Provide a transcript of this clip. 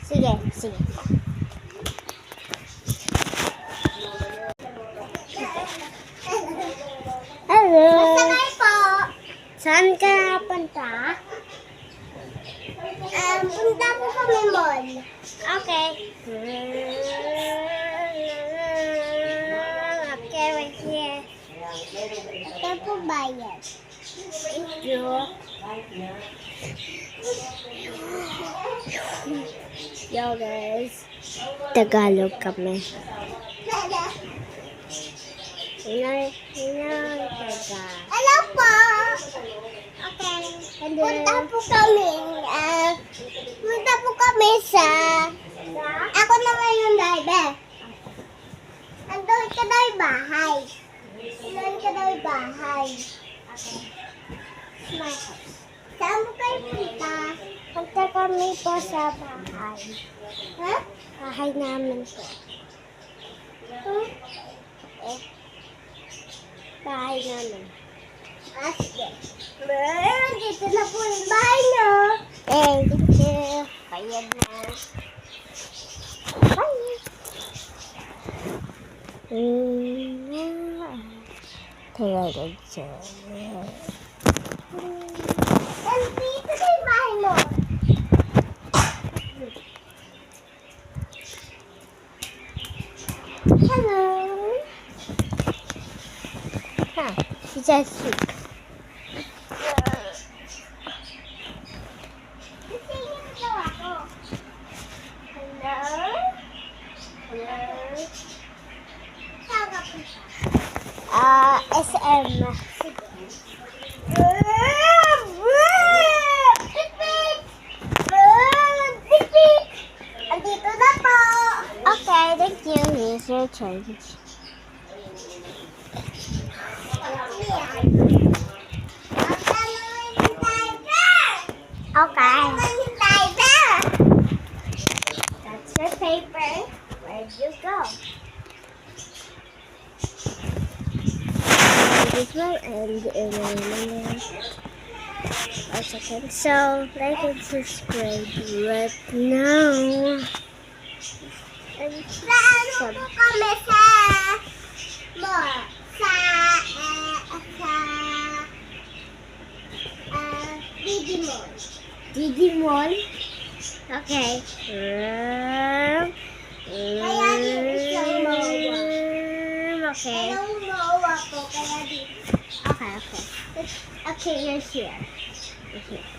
Sige, sige. Hello. Masakay po. Saan ka punta? Punta po kami mall. Okay. Okay, right here. Ito po bayad. Thank you. Yo guys, Tagalog kami. Taga. Hello po. Okay. Punta po kami. Punta po kami sa... Ako naman yung driver. Andun ka daw yung bahay. Andun ka daw yung bahay. Saan po kayo punta? Punta kami po sa bahay. Ha? Bahay namin po. Bahay namin. Sige. Dito na po yung bahay nyo. Thank you. Bayad na. Bye. Tagalog siya. Dito na yung bahay mo. Hello. Ha, si Jessie. Gusto niyo ito ako. Hello? Hello? Saan ka punta? SM. Andito na po. Okay, thank you. Here's your change. Okay. That's your paper. Where'd you go? This will end in a minute or second. So, like and subscribe right now. And Saan po kami sa mall? Didi Mall. Didi Mall. Okay. Kaya dito siyang mawa. Okay. Anong mawa po? Kaya dito. Okay, okay. Okay, you're here. You're here.